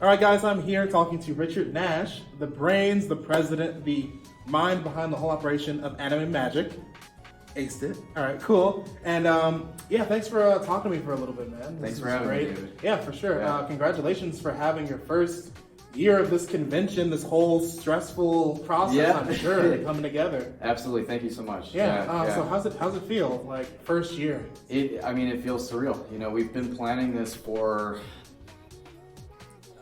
All right, guys, I'm here talking to Richard Nash, the brains, the president, the mind behind the whole operation of Anime Magic. Aced it. All right, cool. And yeah, thanks for talking to me for a little bit, man. Thanks for having me, David. Yeah, for sure. Yeah. Congratulations for having your first year of this convention, this whole stressful process, Yeah. I'm sure, coming together. Absolutely, thank you so much. Yeah. So how's it feel, like, first year? It feels surreal. You know, we've been planning this for,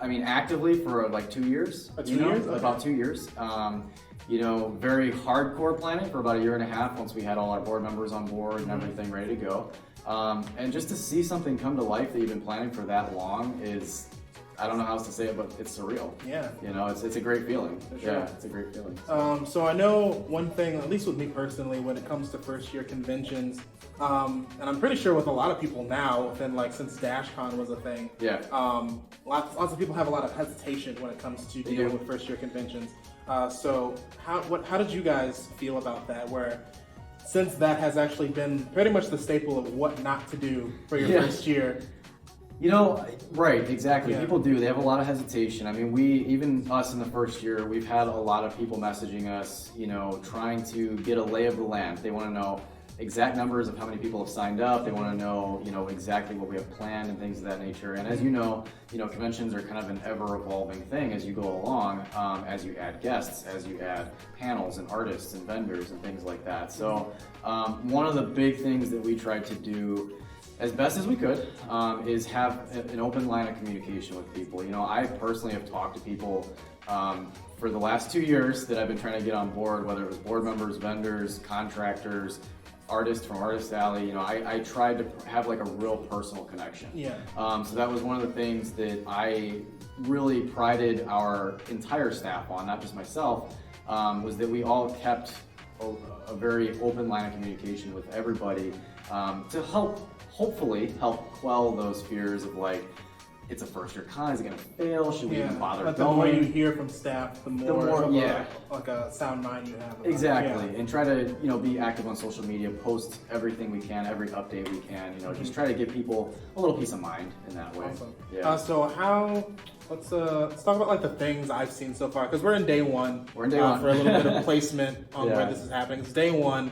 actively for like 2 years. About 2 years? Okay. About 2 years. Very hardcore planning for about a year and a half once we had all our board members on board and everything ready to go. And just to see something come to life that you've been planning for that long is, I don't know how else to say it, but it's surreal. Yeah. You know, it's a great feeling. For sure. Yeah, it's a great feeling. So I know one thing, at least with me personally, when it comes to first year conventions, and I'm pretty sure with a lot of people now, within since DashCon was a thing, Yeah. lots of people have a lot of hesitation when it comes to dealing with first year conventions. So how did you guys feel about that? Where since that has actually been pretty much the staple of what not to do for your first year. You know, right, exactly. Yeah. People do. They have a lot of hesitation. I mean, even us in the first year, we've had a lot of people messaging us, trying to get a lay of the land. They want to know exact numbers of how many people have signed up. They want to know, exactly what we have planned and things of that nature. And as you know, conventions are kind of an ever-evolving thing as you go along, as you add guests, as you add panels and artists and vendors and things like that. So one of the big things that we tried to do as best as we could, is have an open line of communication with people. I personally have talked to people for the last 2 years that I've been trying to get on board, whether it was board members, vendors, contractors, artists from Artist Alley. I tried to have a real personal connection. Yeah. So that was one of the things that I really prided our entire staff on, not just myself, was that we all kept a very open line of communication with everybody to hopefully help quell those fears of it's a first year con, is it gonna fail? Should we even bother going? going? The more you hear from staff, the more of yeah. a sound mind you have. Exactly, and try to be active on social media, post everything we can, every update we can. Just try to give people a little peace of mind in that way. Awesome. Yeah. Let's talk about the things I've seen so far, because we're in day one. We're in day one for a little bit of placement on Yeah. where this is happening. It's day one,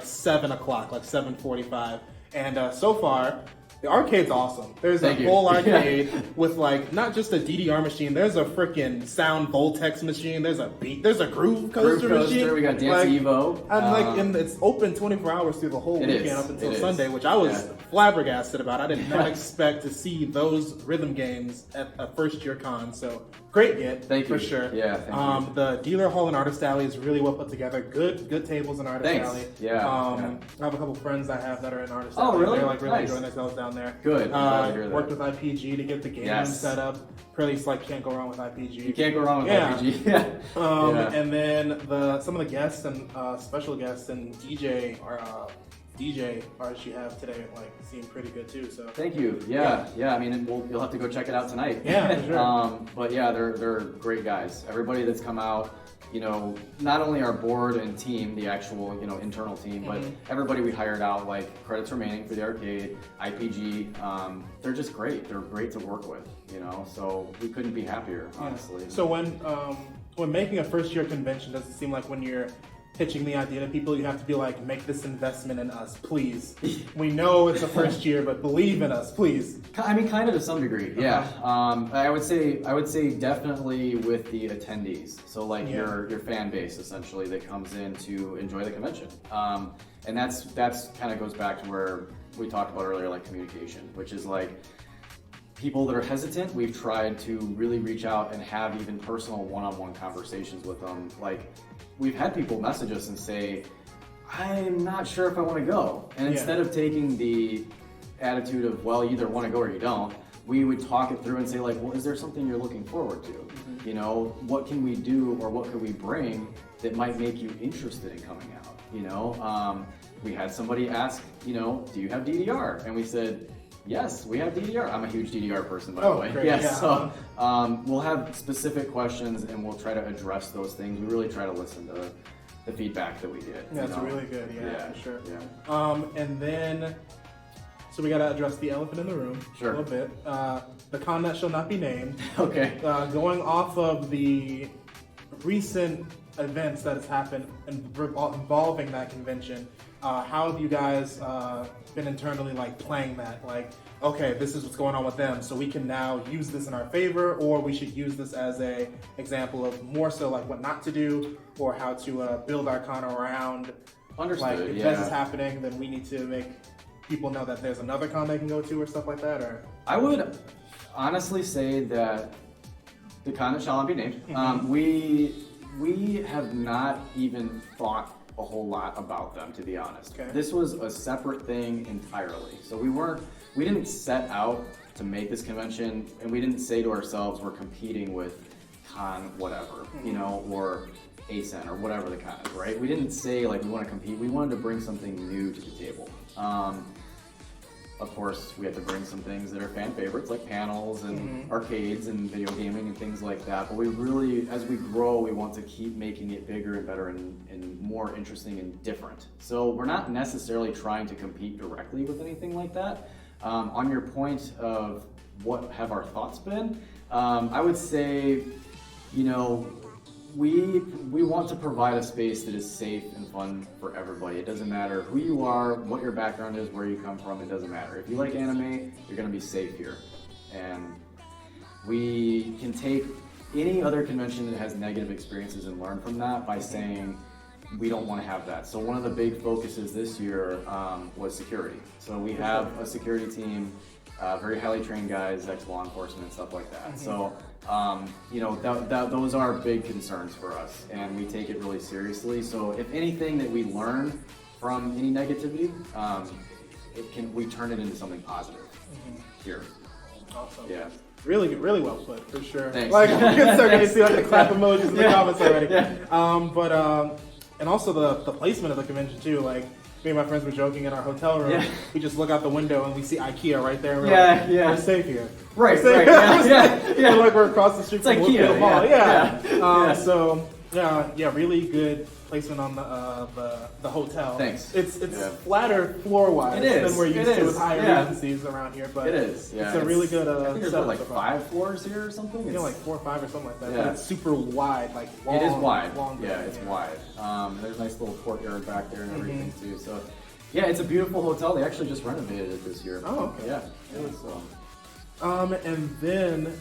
7 o'clock, 7:45, and so far. The arcade's awesome. There's a whole arcade with not just a DDR machine. There's a freaking sound Voltex machine. There's a groove coaster machine. We got Dance Evo. And it's open 24 hours through the whole weekend up until Sunday, which I was flabbergasted about. I did not expect to see those rhythm games at a first year con. So great get, for sure. Yeah, thank you. The dealer hall in Artist Alley is really well put together. Good tables in Artist Alley. Yeah. I have a couple friends I have that are in Artist Oh, Alley. really? They're really Nice. enjoying themselves down there. Good. Glad to hear that. Worked with IPG to get the game room set up. Pretty can't go wrong with IPG. You can't go wrong with IPG. Yeah. And then some of the guests and special guests and DJ artists you have today seem pretty good too. So thank you. Yeah. You'll have to go check it out tonight. Yeah, for sure. But yeah, they're great guys. Everybody that's come out, not only our board and team, the actual internal team, but everybody we hired out, credits remaining for the arcade, IPG. They're just great. They're great to work with. So we couldn't be happier, honestly. So when making a first year convention, does it seem like when you're pitching the idea to people, you have to be make this investment in us, please. We know it's a first year, but believe in us, please. Kind of to some degree, yeah. I would say definitely with the attendees. So your fan base essentially that comes in to enjoy the convention, and that's kind of goes back to where we talked about earlier, communication, which is people that are hesitant. We've tried to really reach out and have even personal one-on-one conversations with them. We've had people message us and say, I'm not sure if I want to go. And instead of taking the attitude of, well, you either want to go or you don't, we would talk it through and say well, is there something you're looking forward to? What can we do or what could we bring that might make you interested in coming out? We had somebody ask, do you have DDR? And we said, yes, we have DDR. I'm a huge DDR person, by the way. Great. Yes, so we'll have specific questions and we'll try to address those things. We really try to listen to the feedback that we get. That's really good, for sure. Yeah. And then So we got to address the elephant in the room Sure. a little bit. The con that shall not be named. Okay. Going off of the recent events that has happened involving that convention, how have you guys been internally like playing that? Like, okay, this is what's going on with them, so we can now use this in our favor, or we should use this as a example of more so like what not to do, or how to build our con around. Understood. Like, if this is happening, then we need to make people know that there's another con they can go to or stuff like that. Or I would honestly say that the con that shall not be named. We have not even thought a whole lot about them, to be honest. Okay. This was a separate thing entirely. So we didn't set out to make this convention, and we didn't say to ourselves we're competing with con whatever, you know, or ASEN or whatever the con is, right? We didn't say like we want to compete. We wanted to bring something new to the table. Of course, we had to bring some things that are fan favorites, like panels and arcades and video gaming and things like that. But we really, as we grow, we want to keep making it bigger and better and more interesting and different. So we're not necessarily trying to compete directly with anything like that. On your point of what have our thoughts been, I would say, you know, we want to provide a space that is safe and fun for everybody. It doesn't matter who you are, what your background is, where you come from, it doesn't matter. If you like anime, you're gonna be safe here. And we can take any other convention that has negative experiences and learn from that by saying, we don't want to have that. So one of the big focuses this year was security. So we have a security team, very highly trained guys, ex-law enforcement and stuff like that. So, you know, those are big concerns for us, and we take it really seriously. So if anything that we learn from any negativity, we turn it into something positive here. awesome. Yeah. Really well put, for sure. Thanks. Like, you can start getting to see like the clap emojis in the comments already. Yeah. And also the placement of the convention too. Like, me and my friends were joking in our hotel room. Yeah. We just look out the window and we see IKEA right there. And we're Yeah, like, yeah. we're safe here. Right, We're safe. right. Yeah. Like we're across the street It's from IKEA, the mall. yeah. Yeah. So really good placement on the hotel. Thanks. It's flatter floor wise than we're used to with higher Regencies around here. But it is. Yeah. It's a really good. I think there's setup like so far. 5 floors here or something. You know, like 4 or 5 or something like that. Yeah. But it's super wide, like long. It is wide. Long Yeah, it's wide. There's a nice little courtyard back there and everything too. So, yeah, it's a beautiful hotel. They actually just renovated it this year. Oh, okay. Yeah. So. And then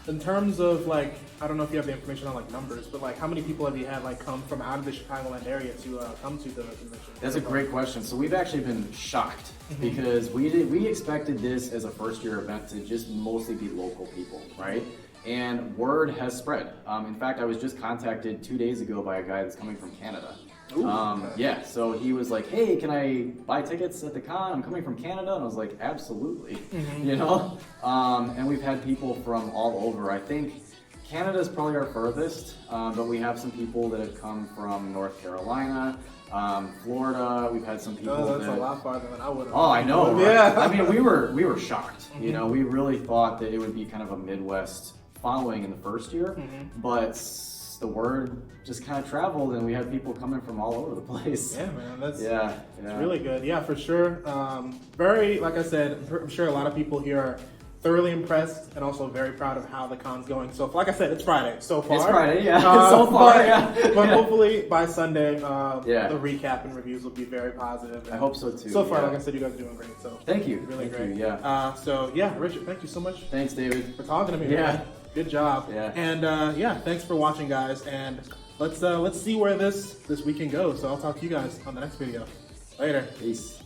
in terms of like, I don't know if you have the information on like numbers, but like how many people have you had like come from out of the Chicagoland area to come to the convention? That's a great question. So we've actually been shocked because we expected this as a first-year event to just mostly be local people, right? And word has spread. In fact, I was just contacted 2 days ago by a guy that's coming from Canada. Yeah, so he was like, hey, can I buy tickets at the con? I'm coming from Canada. And I was like, absolutely, you know? And we've had people from all over. I think Canada's probably our furthest, but we have some people that have come from North Carolina, Florida. We've had some people that's a lot farther than I would have. Oh, I know, right? Yeah. I mean, we were shocked. You know, we really thought that it would be kind of a Midwest following in the first year, but the word just kind of traveled, and we had people coming from all over the place. Yeah, man, that's it's really good. Yeah, for sure. Very, like I said, I'm sure a lot of people here are thoroughly impressed and also very proud of how the con's going. So, like I said, it's Friday so far. It's Friday, yeah. So far, but hopefully by Sunday, the recap and reviews will be very positive. I hope so too. So far, like I said, you guys are doing great. So thank you. Really thank great. You, yeah. So Richard, thank you so much. Thanks, David, for talking to me. Yeah. Man. Good job. Yeah. And thanks for watching, guys. And let's see where this weekend goes. So I'll talk to you guys on the next video. Later. Peace.